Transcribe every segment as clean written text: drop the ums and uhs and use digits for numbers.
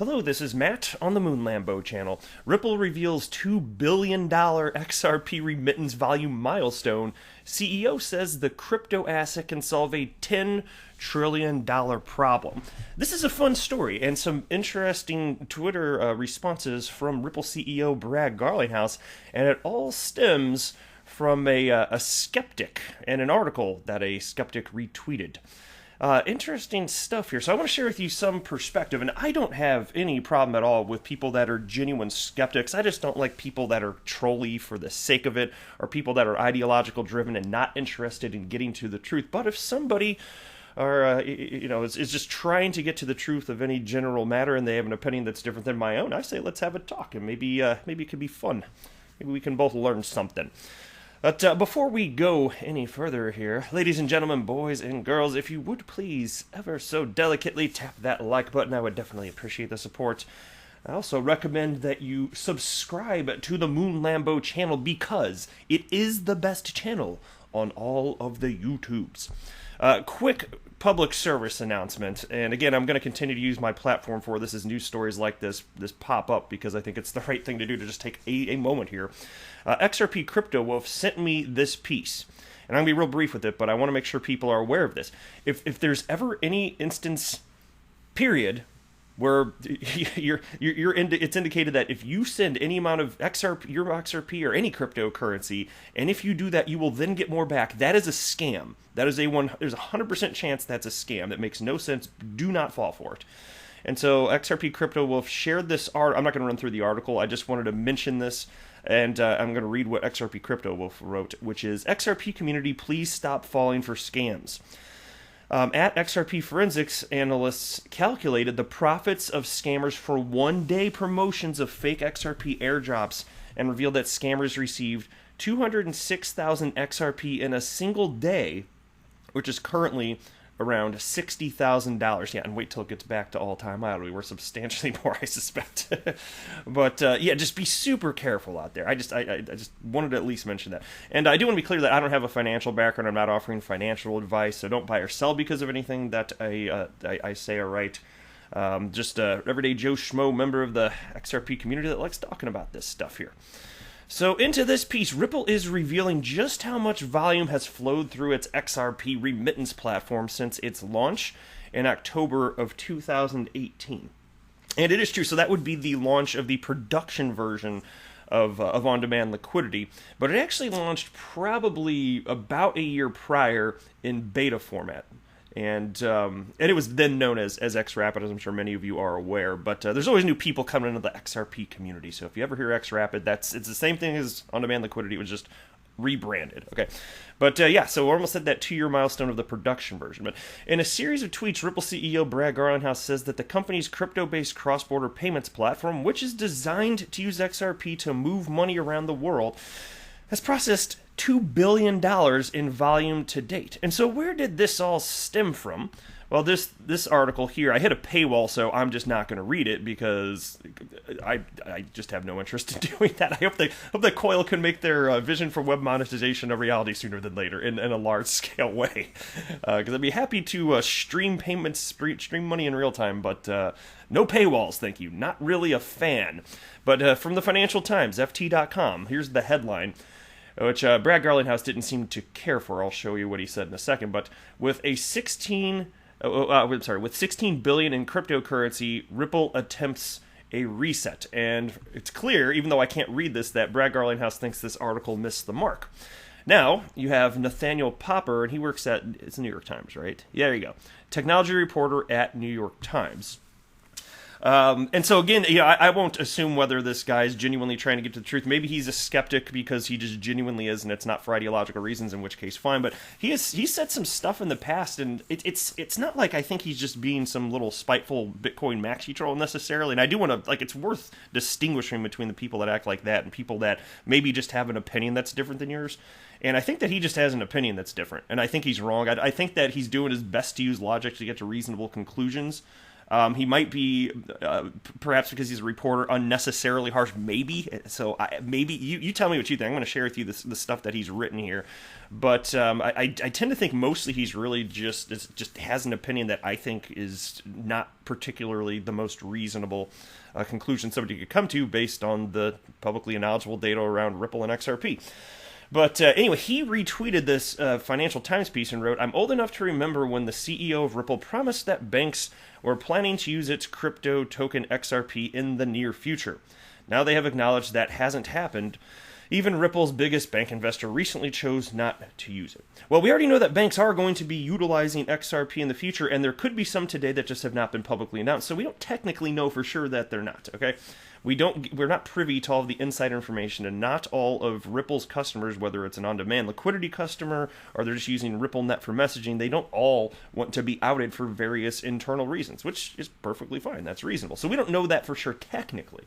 Hello, this is Matt on the Moon Lambo channel. Ripple reveals $2 billion XRP remittance volume milestone. CEO says the crypto asset can solve a $10 trillion problem. This is a fun story and some interesting Twitter responses from Ripple CEO Brad Garlinghouse, and it all stems from a skeptic and an article that a skeptic retweeted. Interesting stuff here. So I want to share with you some perspective, and I don't have any problem at all with people that are genuine skeptics. I just don't like people that are trolly for the sake of it, or people that are ideological driven and not interested in getting to the truth. But if somebody is just trying to get to the truth of any general matter and they have an opinion that's different than my own, I say let's have a talk, and maybe it could be fun. Maybe we can both learn something. But before we go any further here, ladies and gentlemen, boys and girls, if you would please ever so delicately tap that like button, I would definitely appreciate the support. I also recommend that you subscribe to the Moon Lambo channel because it is the best channel on all of the YouTubes. Quick public service announcement, and again, I'm going to continue to use my platform for this as news stories like this pop up because I think it's the right thing to do to just take a moment here. XRP Crypto Wolf sent me this piece, and I'm going to be real brief with it, but I want to make sure people are aware of this. If there's ever any instance, period, where it's indicated that if you send any amount of your XRP or any cryptocurrency, and if you do that, you will then get more back, that is a scam. There's a 100% chance that's a scam. That makes no sense. Do not fall for it. And so XRP Crypto Wolf shared this art. I'm not going to run through the article. I just wanted to mention this, and I'm going to read what XRP Crypto Wolf wrote, which is, XRP community, please stop falling for scams. At XRP Forensics, analysts calculated the profits of scammers for one-day promotions of fake XRP airdrops and revealed that scammers received 206,000 XRP in a single day, which is currently around $60,000. Yeah, and wait till it gets back to all-time high. It'll be worth substantially more, I suspect. But yeah, just be super careful out there. I just wanted to at least mention that. And I do want to be clear that I don't have a financial background. I'm not offering financial advice, so don't buy or sell because of anything that I say or write. Just a everyday Joe Schmo member of the XRP community that likes talking about this stuff here. So into this piece, Ripple is revealing just how much volume has flowed through its XRP remittance platform since its launch in October of 2018. And it is true, so that would be the launch of the production version of on-demand liquidity, but it actually launched probably about a year prior in beta format. And it was then known as XRapid, as I'm sure many of you are aware. But there's always new people coming into the XRP community. So if you ever hear XRapid, it's the same thing as on-demand liquidity. It was just rebranded. Okay, but yeah, so we're almost at that 2-year milestone of the production version. But in a series of tweets, Ripple CEO Brad Garlinghouse says that the company's crypto-based cross-border payments platform, which is designed to use XRP to move money around the world, has processed $2 billion in volume to date. And so where did this all stem from? Well, this article here, I hit a paywall, so I'm just not going to read it because I just have no interest in doing that. I hope that Coil can make their vision for web monetization a reality sooner than later in a large-scale way. Because I'd be happy to stream payments, stream money in real time, but no paywalls, thank you. Not really a fan. But from the Financial Times, FT.com, here's the headline, which Brad Garlinghouse didn't seem to care for. I'll show you what he said in a second. But with 16 billion in cryptocurrency, Ripple attempts a reset. And it's clear, even though I can't read this, that Brad Garlinghouse thinks this article missed the mark. Now, you have Nathaniel Popper, and he works at, it's the New York Times, right? Yeah, there you go. Technology reporter at New York Times. And so again, I won't assume whether this guy is genuinely trying to get to the truth. Maybe he's a skeptic because he just genuinely is, and it's not for ideological reasons, in which case, fine. But he said some stuff in the past, and it's not like I think he's just being some little spiteful Bitcoin maxi troll necessarily. And I do want to, it's worth distinguishing between the people that act like that and people that maybe just have an opinion that's different than yours. And I think that he just has an opinion that's different, and I think he's wrong. I think that he's doing his best to use logic to get to reasonable conclusions. He might be, perhaps because he's a reporter, unnecessarily harsh. Maybe. So maybe you tell me what you think. I'm going to share with you the stuff that he's written here. But I tend to think mostly he's really just has an opinion that I think is not particularly the most reasonable conclusion somebody could come to based on the publicly knowledgeable data around Ripple and XRP. But anyway, he retweeted this Financial Times piece and wrote, "I'm old enough to remember when the CEO of Ripple promised that banks were planning to use its crypto token XRP in the near future. Now they have acknowledged that hasn't happened. Even Ripple's biggest bank investor recently chose not to use it." Well, we already know that banks are going to be utilizing XRP in the future, and there could be some today that just have not been publicly announced, so we don't technically know for sure that they're not, okay? We're not privy to all of the insider information, and not all of Ripple's customers, whether it's an on-demand liquidity customer or they're just using RippleNet for messaging, they don't all want to be outed for various internal reasons, which is perfectly fine. That's reasonable. So we don't know that for sure technically.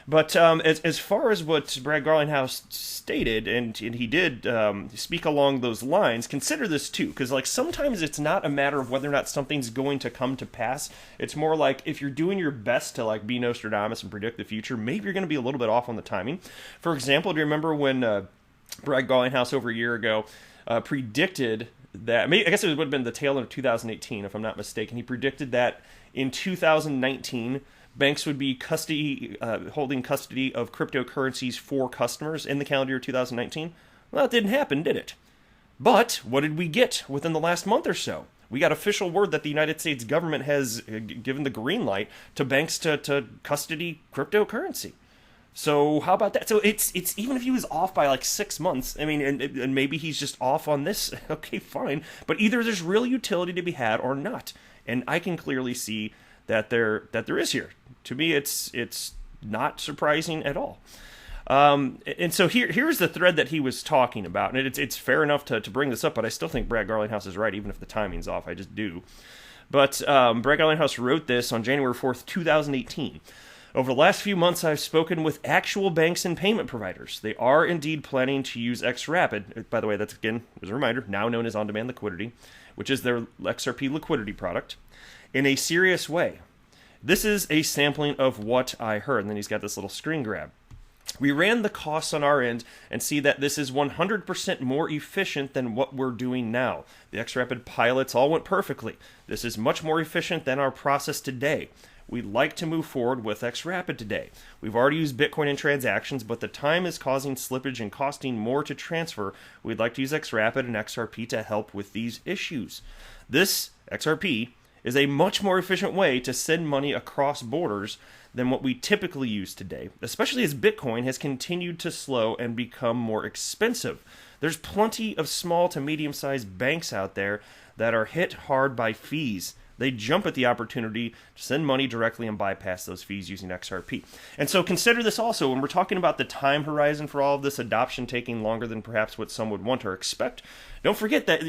But as far as what Brad Garlinghouse stated, and he did speak along those lines, consider this too, because like sometimes it's not a matter of whether or not something's going to come to pass. It's more like if you're doing your best to like be Nostradamus and predict the future, maybe you're going to be a little bit off on the timing. For example, do you remember when Brad Garlinghouse over a year ago predicted that, I guess it would have been the tail end of 2018, if I'm not mistaken, he predicted that in 2019, banks would be holding custody of cryptocurrencies for customers in the calendar year 2019. Well, it didn't happen, did it? But what did we get within the last month or so? We got official word that the United States government has given the green light to banks to custody cryptocurrency. So how about that? So it's even if he was off by like 6 months, I mean, and maybe he's just off on this, okay, fine. But either there's real utility to be had or not. And I can clearly see that there is here. To me, it's not surprising at all. And so here's the thread that he was talking about, and it's fair enough to bring this up, but I still think Brad Garlinghouse is right, even if the timing's off. I just do. But Brad Garlinghouse wrote this on January 4th, 2018. "Over the last few months, I've spoken with actual banks and payment providers. They are indeed planning to use XRapid." By the way, that's, again, as a reminder, now known as on-demand liquidity, which is their XRP liquidity product, "in a serious way. This is a sampling of what I heard." And then he's got this little screen grab. "We ran the costs on our end and see that this is 100% more efficient than what we're doing now. The XRapid pilots all went perfectly. This is much more efficient than our process today. We'd like to move forward with XRapid today. We've already used Bitcoin in transactions, but the time is causing slippage and costing more to transfer. We'd like to use XRapid and XRP to help with these issues. This XRP is a much more efficient way to send money across borders than what we typically use today, especially as Bitcoin has continued to slow and become more expensive. There's plenty of small to medium-sized banks out there that are hit hard by fees. They jump at the opportunity to send money directly and bypass those fees using XRP." And so consider this also when we're talking about the time horizon for all of this adoption taking longer than perhaps what some would want or expect. Don't forget that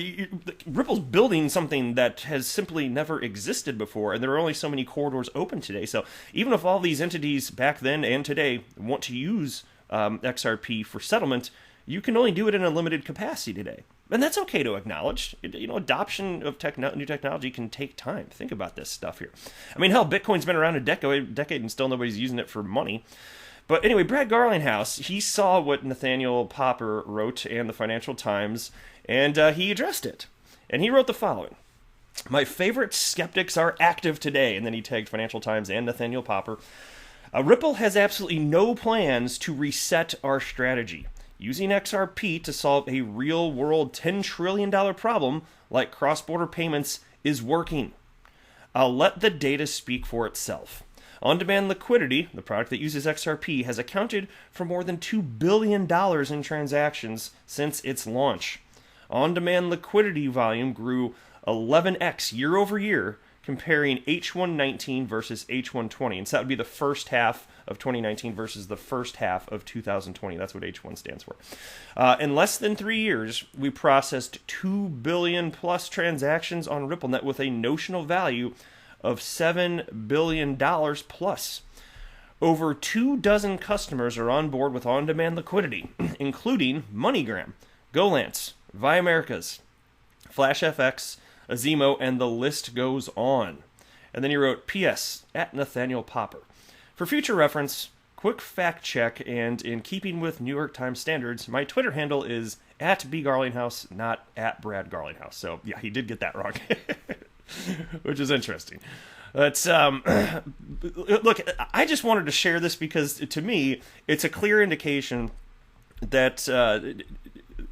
Ripple's building something that has simply never existed before, and there are only so many corridors open today. So even if all these entities back then and today want to use XRP for settlement, you can only do it in a limited capacity today. And that's okay to acknowledge. Adoption of new technology can take time. Think about this stuff here. I mean, hell, Bitcoin's been around a decade and still nobody's using it for money. But anyway, Brad Garlinghouse, he saw what Nathaniel Popper wrote in the Financial Times, and he addressed it. And he wrote the following: "My favorite skeptics are active today." And then he tagged Financial Times and Nathaniel Popper. "Ripple has absolutely no plans to reset our strategy. Using XRP to solve a real-world $10 trillion problem like cross-border payments is working. I'll let the data speak for itself. On-demand liquidity, the product that uses XRP, has accounted for more than $2 billion in transactions since its launch. On-demand liquidity volume grew 11x year over year, comparing H119 versus H120. And so that would be the first half of 2019 versus the first half of 2020. That's what H1 stands for. In less than 3 years, we processed 2 billion plus transactions on RippleNet with a notional value of $7 billion plus. Over 24 customers are on board with on-demand liquidity, including MoneyGram, Golance, Vi Americas, FlashFX, Azimo, and the list goes on. And then he wrote, P.S. at Nathaniel Popper. For future reference, quick fact check, and in keeping with New York Times standards, my Twitter handle is at bgarlinghouse, not at Brad Garlinghouse. So, yeah, he did get that wrong, which is interesting. Look, I just wanted to share this because, to me, it's a clear indication that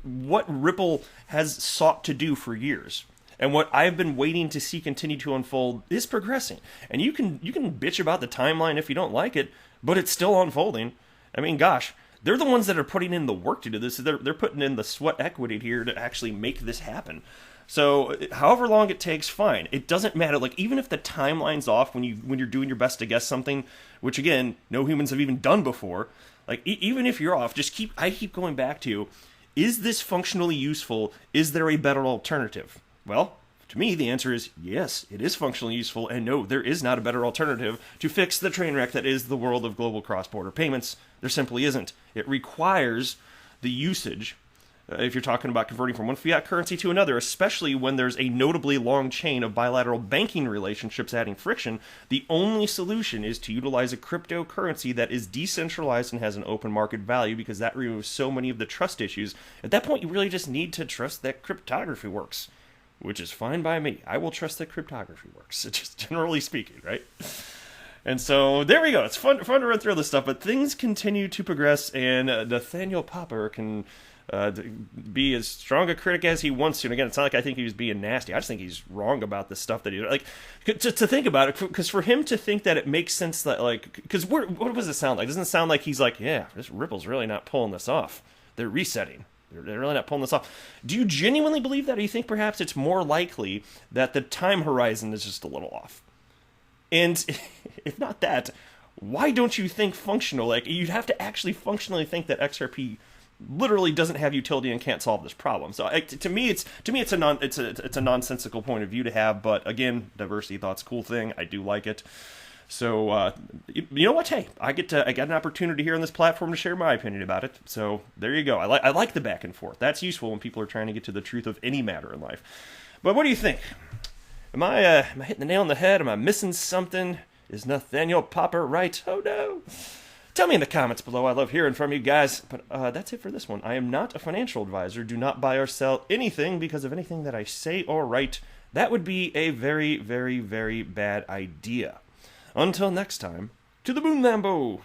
what Ripple has sought to do for years, and what I've been waiting to see continue to unfold, is progressing. And you can bitch about the timeline if you don't like it, but it's still unfolding. I mean, gosh, they're the ones that are putting in the work to do this. They're putting in the sweat equity here to actually make this happen. So, however long it takes, fine. It doesn't matter. Like, even if the timeline's off when you're doing your best to guess something, which again, no humans have even done before. Like, even if you're off, I keep going back to, is this functionally useful? Is there a better alternative? Well, to me, the answer is yes, it is functionally useful, and no, there is not a better alternative to fix the train wreck that is the world of global cross-border payments. There simply isn't. It requires the usage, if you're talking about converting from one fiat currency to another, especially when there's a notably long chain of bilateral banking relationships adding friction. The only solution is to utilize a cryptocurrency that is decentralized and has an open market value, because that removes so many of the trust issues. At that point, you really just need to trust that cryptography works, which is fine by me. I will trust that cryptography works, just generally speaking, right? And so, there we go. It's fun to run through all this stuff, but things continue to progress, and Nathaniel Popper can be as strong a critic as he wants to. And again, it's not like I think he was being nasty. I just think he's wrong about the stuff that he... Like, to think about it, because for him to think that it makes sense that, like... Because what does it sound like? Doesn't it sound like he's like, yeah, this Ripple's really not pulling this off. They're resetting. They're really not pulling this off. Do you genuinely believe that, or do you think perhaps it's more likely that the time horizon is just a little off? And if not that, why don't you think functional? Like, you'd have to actually functionally think that XRP literally doesn't have utility and can't solve this problem. So to me, it's a nonsensical point of view to have. But again, diversity thought's a cool thing. I do like it. So you know what? Hey, I get an opportunity here on this platform to share my opinion about it. So there you go. I like the back and forth. That's useful when people are trying to get to the truth of any matter in life. But what do you think? Am I hitting the nail on the head? Am I missing something? Is Nathaniel Popper right? Oh no. Tell me in the comments below. I love hearing from you guys. But that's it for this one. I am not a financial advisor. Do not buy or sell anything because of anything that I say or write. That would be a very, very, very bad idea. Until next time, to the moon, Lambo!